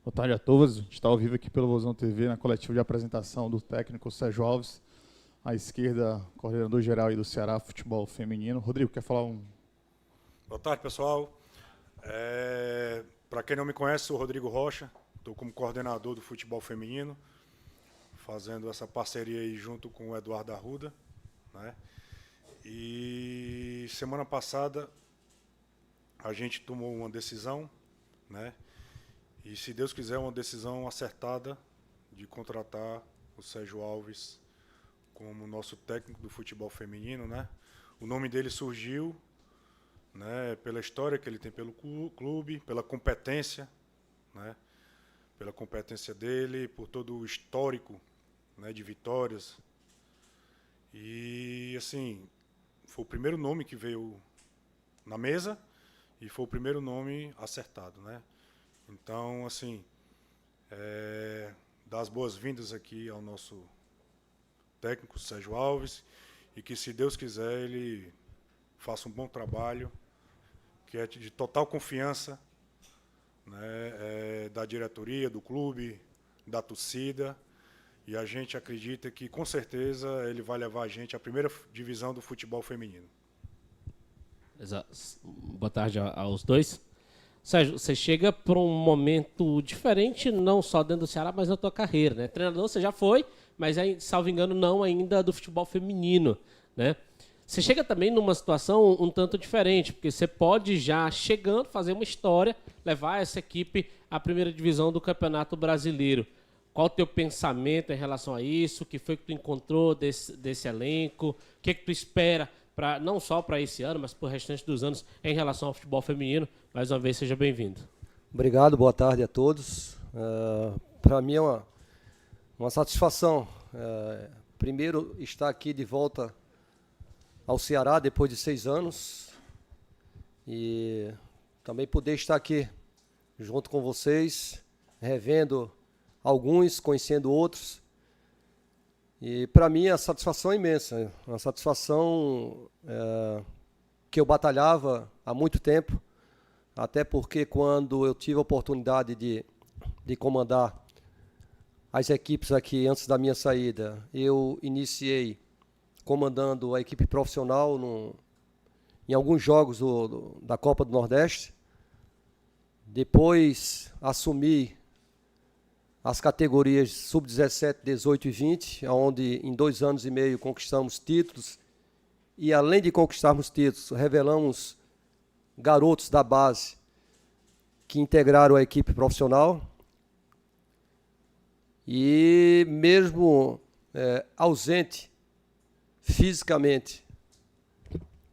Boa tarde a todos. A gente está ao vivo aqui pelo Vozão TV, na coletiva de apresentação do técnico Sérgio Alves. À esquerda, coordenador geral aí do Ceará Futebol Feminino. Rodrigo, quer falar um... Boa tarde, pessoal. Para quem não me conhece, sou o Rodrigo Rocha. Estou como coordenador do futebol feminino, fazendo essa parceria aí junto com o Eduardo Arruda, né? E semana passada a gente tomou uma decisão, né? E se Deus quiser, uma decisão acertada de contratar o Sérgio Alves como nosso técnico do futebol feminino, né? O nome dele surgiu, né, pela história que ele tem pelo clube, pela competência, né? Pela competência dele, por todo o histórico, né, de vitórias. E assim, foi o primeiro nome que veio na mesa e foi o primeiro nome acertado, né? Então, assim, dar as boas-vindas aqui ao nosso técnico, Sérgio Alves, e que, se Deus quiser, ele faça um bom trabalho, que é de total confiança, né, da diretoria, do clube, da torcida, e a gente acredita que, com certeza, ele vai levar a gente à primeira divisão do futebol feminino. Boa tarde aos dois. Sérgio, você chega para um momento diferente, não só dentro do Ceará, mas na tua carreira, né? Treinador você já foi, mas, salvo engano, não ainda do futebol feminino, né? Você chega também numa situação um tanto diferente, porque você pode já, chegando, fazer uma história, levar essa equipe à primeira divisão do Campeonato Brasileiro. Qual o teu pensamento em relação a isso? O que foi que tu encontrou desse elenco? O que tu espera, não só para esse ano, mas para o restante dos anos, em relação ao futebol feminino? Mais uma vez, seja bem-vindo. Obrigado, boa tarde a todos. Para mim é uma satisfação, primeiro, estar aqui de volta ao Ceará depois de 6 anos e também poder estar aqui junto com vocês, revendo alguns, conhecendo outros. E para mim a satisfação é imensa, uma satisfação que eu batalhava há muito tempo, até porque quando eu tive a oportunidade de comandar as equipes aqui antes da minha saída, eu iniciei comandando a equipe profissional em alguns jogos da Copa do Nordeste. Depois assumi as categorias sub-17, 18 e 20, onde em 2 anos e meio conquistamos títulos. E além de conquistarmos títulos, revelamos garotos da base que integraram a equipe profissional. E mesmo ausente fisicamente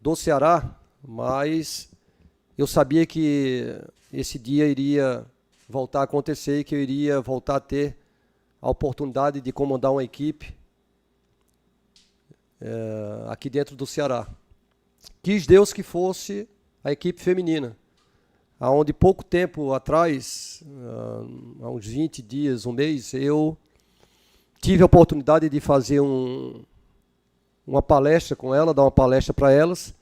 do Ceará, mas eu sabia que esse dia iria voltar a acontecer e que eu iria voltar a ter a oportunidade de comandar uma equipe aqui dentro do Ceará. Quis Deus que fosse a equipe feminina, onde pouco tempo atrás, há uns 20 dias, um mês, eu tive a oportunidade de fazer uma palestra com ela, dar uma palestra para elas,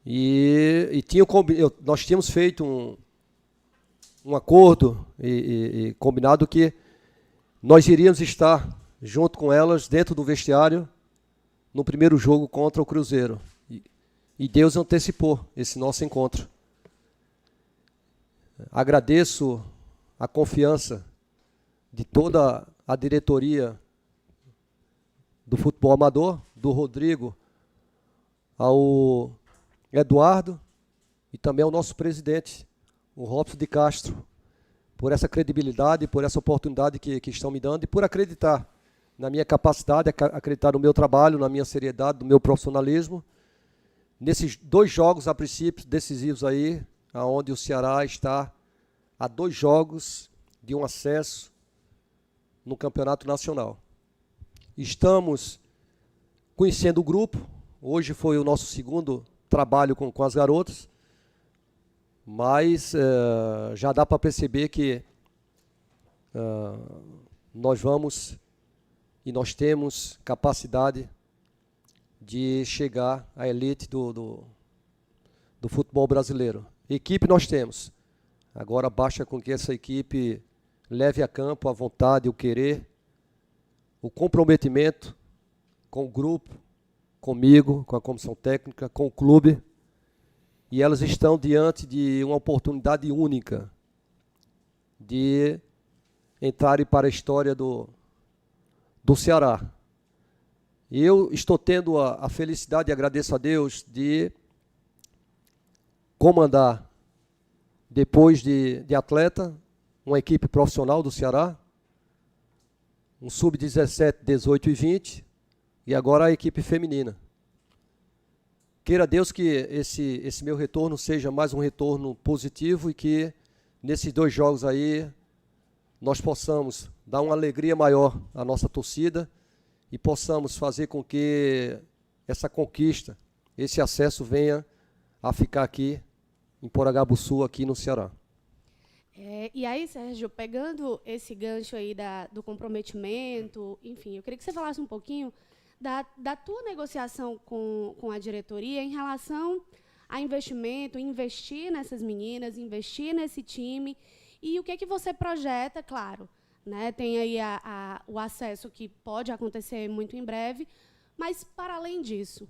e nós tínhamos feito um acordo e combinado que nós iríamos estar junto com elas dentro do vestiário no primeiro jogo contra o Cruzeiro. E Deus antecipou esse nosso encontro. Agradeço a confiança de toda a diretoria do futebol amador, do Rodrigo ao Eduardo e também ao nosso presidente, o Robson de Castro, por essa credibilidade, por essa oportunidade que estão me dando e por acreditar na minha capacidade, acreditar no meu trabalho, na minha seriedade, no meu profissionalismo. Nesses 2 jogos, a princípio, decisivos aí, onde o Ceará está a 2 jogos de um acesso no Campeonato Nacional. Estamos conhecendo o grupo. Hoje foi o nosso segundo trabalho com as garotas, mas já dá para perceber que nós vamos e nós temos capacidade de chegar à elite do futebol brasileiro. Equipe nós temos. Agora basta com que essa equipe leve a campo a vontade, o querer, o comprometimento com o grupo, comigo, com a comissão técnica, com o clube. E elas estão diante de uma oportunidade única de entrarem para a história do Ceará. E eu estou tendo a felicidade e agradeço a Deus de comandar, depois de atleta, uma equipe profissional do Ceará, um sub-17, 18 e 20, e agora a equipe feminina. Queira Deus que esse meu retorno seja mais um retorno positivo e que nesses 2 jogos aí nós possamos dar uma alegria maior à nossa torcida e possamos fazer com que essa conquista, esse acesso venha a ficar aqui em Porangabuçu, aqui no Ceará. E aí, Sérgio, pegando esse gancho aí do comprometimento, enfim, eu queria que você falasse um pouquinho da tua negociação com a diretoria em relação a investimento, investir nessas meninas, investir nesse time, e o que é que você projeta, claro, né? Tem aí o acesso que pode acontecer muito em breve, mas para além disso.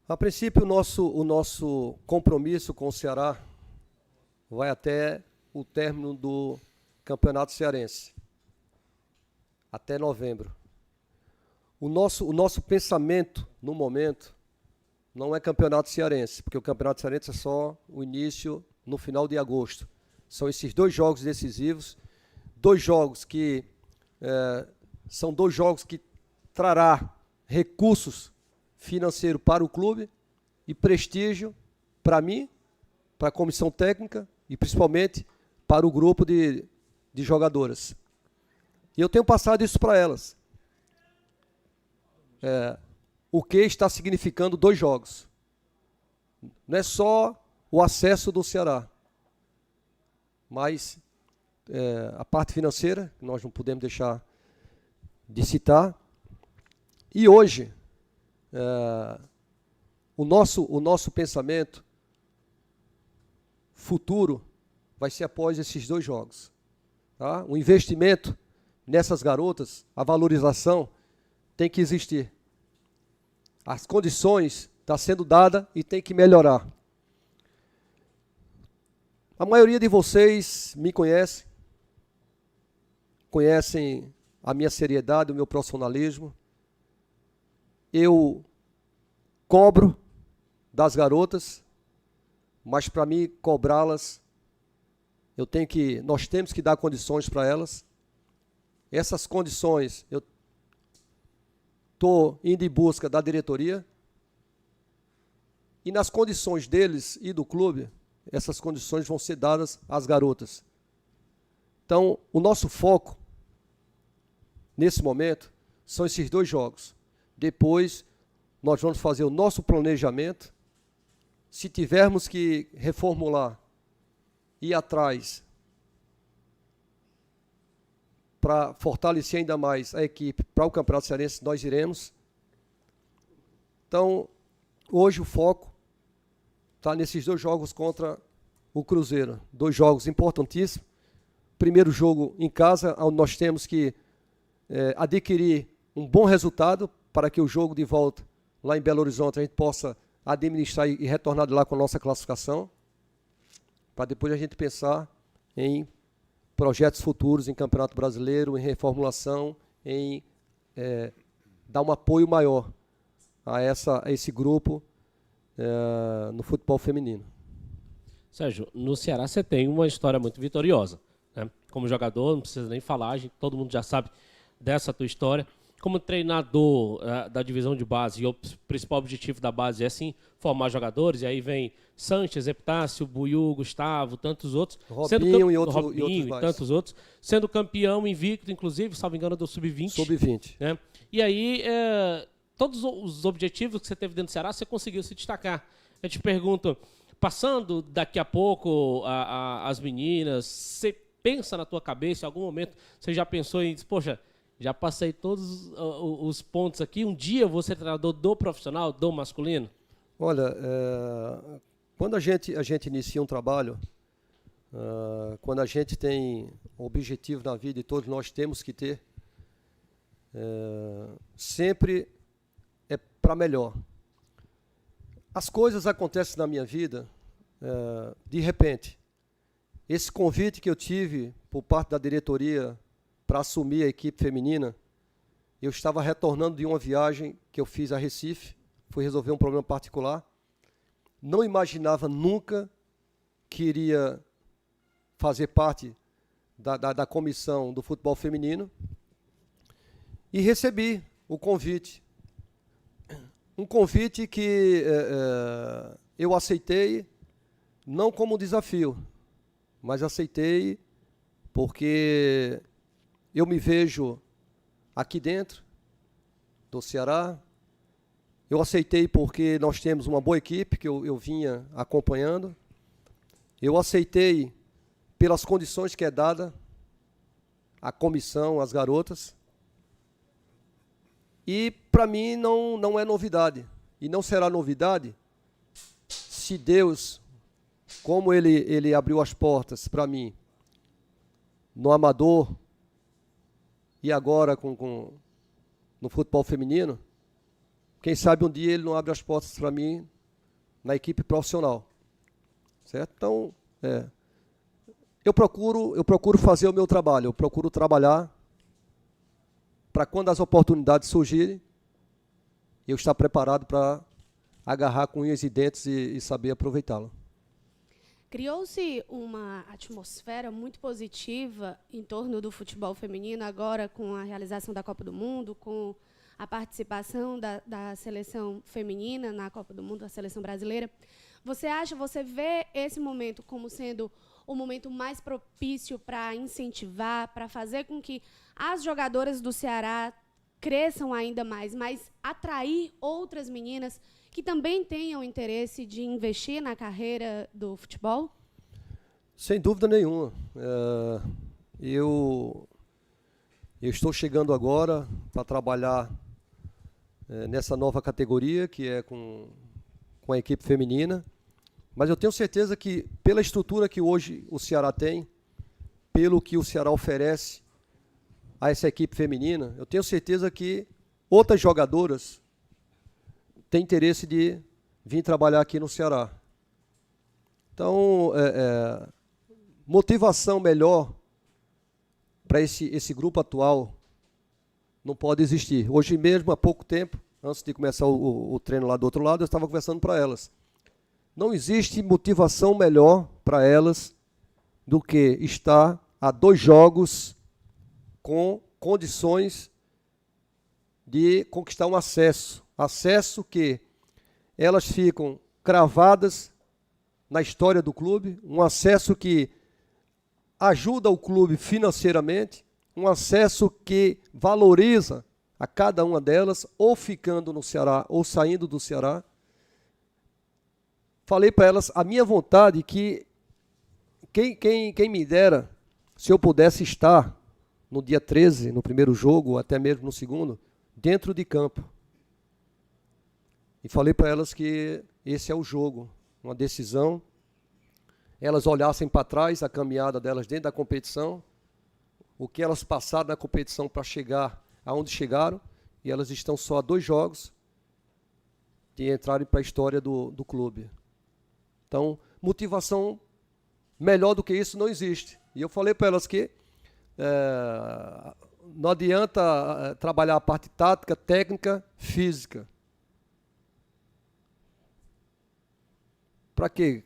A princípio, o nosso compromisso com o Ceará vai até o término do Campeonato Cearense, até novembro. O nosso pensamento, no momento, não é Campeonato Cearense, porque o Campeonato Cearense é só o início, no final de agosto. São esses 2 jogos decisivos, 2 jogos que são 2 jogos que trará recursos financeiros para o clube e prestígio para mim, para a comissão técnica e principalmente para o grupo de jogadoras. E eu tenho passado isso para elas. O que está significando 2 jogos. Não é só o acesso do Ceará, mas a parte financeira, que nós não podemos deixar de citar. E hoje, o nosso pensamento futuro vai ser após esses 2 jogos. Tá? O investimento nessas garotas, a valorização, tem que existir. As condições estão sendo dadas e tem que melhorar. A maioria de vocês me conhecem a minha seriedade, o meu profissionalismo. Eu cobro das garotas, mas para mim cobrá-las, nós temos que dar condições para elas. Essas condições, eu estou indo em busca da diretoria e nas condições deles e do clube, essas condições vão ser dadas às garotas. Então, o nosso foco, nesse momento, são esses 2 jogos. Depois, nós vamos fazer o nosso planejamento. Se tivermos que reformular, ir atrás para fortalecer ainda mais a equipe para o Campeonato Cearense, nós iremos. Então, hoje o foco está nesses 2 jogos contra o Cruzeiro. 2 jogos importantíssimos. Primeiro jogo em casa, onde nós temos que adquirir um bom resultado para que o jogo de volta lá em Belo Horizonte a gente possa administrar e retornar de lá com a nossa classificação, para depois a gente pensar em projetos futuros em Campeonato Brasileiro, em reformulação, em dar um apoio maior a esse grupo no futebol feminino. Sérgio, no Ceará você tem uma história muito vitoriosa, né? Como jogador, não precisa nem falar, todo mundo já sabe dessa tua história. Como treinador da divisão de base, e o principal objetivo da base é, sim, formar jogadores, e aí vem Sanches, Epitácio, Buiú, Gustavo, tantos outros. Robinho e tantos outros. Sendo campeão invicto, inclusive, salvo engano, do Sub-20. Sub-20. Né? E aí, todos os objetivos que você teve dentro do Ceará, você conseguiu se destacar. Eu te pergunto, passando daqui a pouco as meninas, você pensa na tua cabeça, em algum momento, você já pensou em, poxa, já passei todos os pontos aqui, um dia eu vou ser treinador do profissional, do masculino? Olha, quando a gente inicia um trabalho, Quando a gente tem objetivo na vida, e todos nós temos que ter, sempre é para melhor. As coisas acontecem na minha vida de repente. Esse convite que eu tive por parte da diretoria para assumir a equipe feminina, eu estava retornando de uma viagem que eu fiz a Recife, fui resolver um problema particular. Não imaginava nunca que iria fazer parte da comissão do futebol feminino e recebi o convite. Um convite que eu aceitei não como desafio, mas aceitei porque eu me vejo aqui dentro do Ceará. Eu aceitei porque nós temos uma boa equipe que eu vinha acompanhando. Eu aceitei pelas condições que é dada a comissão, as garotas. E para mim não é novidade. E não será novidade se Deus, como ele abriu as portas para mim no amador e agora no futebol feminino, quem sabe um dia ele não abre as portas para mim na equipe profissional. Certo? Então, eu procuro fazer o meu trabalho, eu procuro trabalhar para quando as oportunidades surgirem, eu estar preparado para agarrar com unhas e dentes e saber aproveitá-la. Criou-se uma atmosfera muito positiva em torno do futebol feminino, agora com a realização da Copa do Mundo, com a participação da seleção feminina na Copa do Mundo, a seleção brasileira. Você vê esse momento como sendo o momento mais propício para incentivar, para fazer com que as jogadoras do Ceará cresçam ainda mais, mas atrair outras meninas que também tenham interesse de investir na carreira do futebol? Sem dúvida nenhuma. Eu estou chegando agora para trabalhar nessa nova categoria, que é com a equipe feminina, mas eu tenho certeza que, pela estrutura que hoje o Ceará tem, pelo que o Ceará oferece a essa equipe feminina, eu tenho certeza que outras jogadoras têm interesse de vir trabalhar aqui no Ceará. Então, motivação melhor para esse grupo atual não pode existir. Hoje mesmo, há pouco tempo, antes de começar o treino lá do outro lado, eu estava conversando para elas. Não existe motivação melhor para elas do que estar a 2 jogos com condições de conquistar um acesso. Acesso que elas ficam cravadas na história do clube, um acesso que ajuda o clube financeiramente, um acesso que valoriza a cada uma delas, ou ficando no Ceará, ou saindo do Ceará. Falei para elas a minha vontade que quem me dera, se eu pudesse estar no dia 13, no primeiro jogo, ou até mesmo no segundo, dentro de campo. E falei para elas que esse é o jogo, uma decisão. Elas olhassem para trás, a caminhada delas dentro da competição, o que elas passaram na competição para chegar aonde chegaram, e elas estão só a 2 jogos de entrarem para a história do clube. Então, motivação melhor do que isso não existe. E eu falei para elas que não adianta trabalhar a parte tática, técnica, física. Para quê?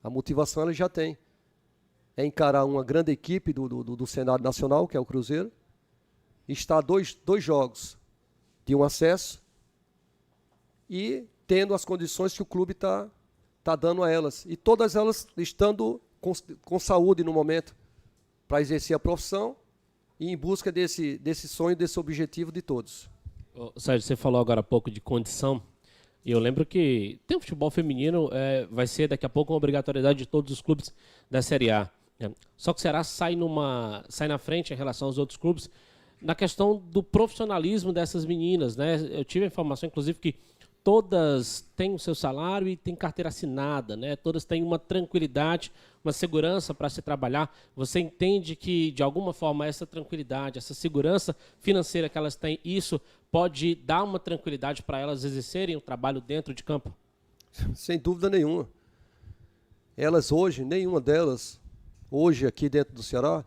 A motivação ela já tem. É encarar uma grande equipe do cenário nacional, que é o Cruzeiro, e estar 2 jogos de um acesso e tendo as condições que o clube está dando a elas. E todas elas estando com saúde no momento para exercer a profissão e em busca desse sonho, desse objetivo de todos. Sérgio, você falou agora há pouco de condição. E eu lembro que tem o futebol feminino, vai ser daqui a pouco uma obrigatoriedade de todos os clubes da Série A. Só que o Ceará sai na frente em relação aos outros clubes na questão do profissionalismo dessas meninas, né? Eu tive a informação, inclusive, que todas têm o seu salário e têm carteira assinada, né? Todas têm uma tranquilidade, uma segurança para se trabalhar. Você entende que, de alguma forma, essa tranquilidade, essa segurança financeira que elas têm, isso pode dar uma tranquilidade para elas exercerem o trabalho dentro de campo? Sem dúvida nenhuma. Elas hoje, nenhuma delas, hoje aqui dentro do Ceará,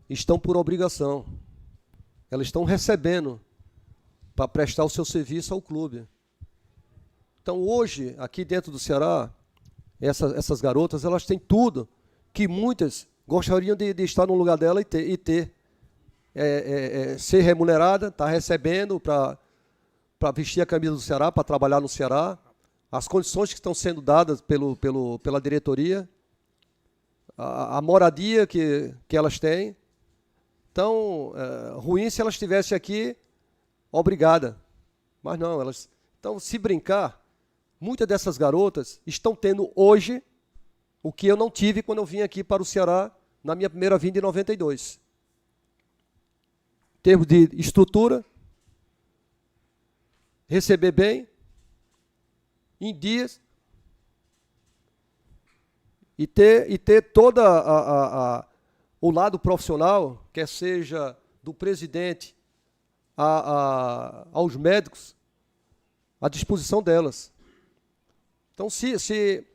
estão por obrigação. Elas estão recebendo para prestar o seu serviço ao clube. Então hoje, aqui dentro do Ceará, essas garotas, elas têm tudo que muitas gostariam de estar no lugar dela e ser remunerada, estar recebendo para vestir a camisa do Ceará, para trabalhar no Ceará, as condições que estão sendo dadas pela diretoria, a moradia que elas têm. Então, ruim se elas estivessem aqui, obrigada. Mas não, elas... Então, se brincar, muitas dessas garotas estão tendo hoje o que eu não tive quando eu vim aqui para o Ceará na minha primeira vinda em 92. Em termos de estrutura, receber bem, em dias, e ter toda o lado profissional, quer seja do presidente aos médicos, à disposição delas. Então, se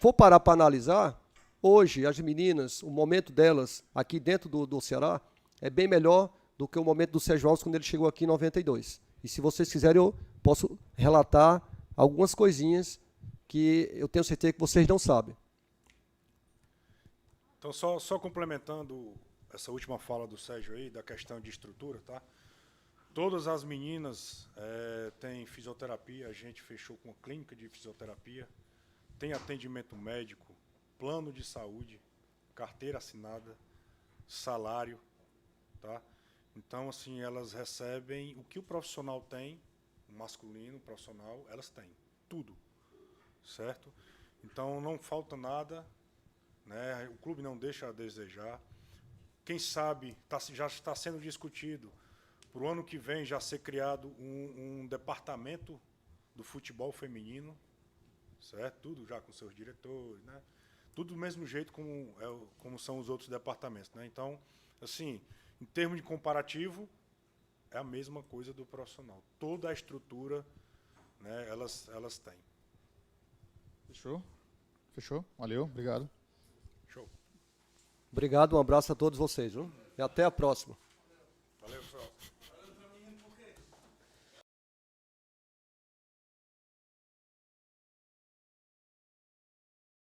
for parar para analisar, hoje as meninas, o momento delas aqui dentro do Ceará é bem melhor do que o momento do Sérgio Alves quando ele chegou aqui em 92. E se vocês quiserem, eu posso relatar algumas coisinhas que eu tenho certeza que vocês não sabem. Então, só complementando essa última fala do Sérgio aí, da questão de estrutura, tá? Todas as meninas têm fisioterapia, a gente fechou com uma clínica de fisioterapia, tem atendimento médico, plano de saúde, carteira assinada, salário, tá? Então, assim, elas recebem o que o profissional tem, o masculino, o profissional, elas têm, tudo, certo? Então, não falta nada, né? O clube não deixa a desejar. Quem sabe, já está sendo discutido, para o ano que vem já ser criado um departamento do futebol feminino, certo? Tudo já com seus diretores, né? Tudo do mesmo jeito como são os outros departamentos, né? Então, assim, em termos de comparativo, é a mesma coisa do profissional. Toda a estrutura, né, elas têm. Fechou? Fechou? Valeu, obrigado. Show. Obrigado, um abraço a todos vocês, viu? E até a próxima.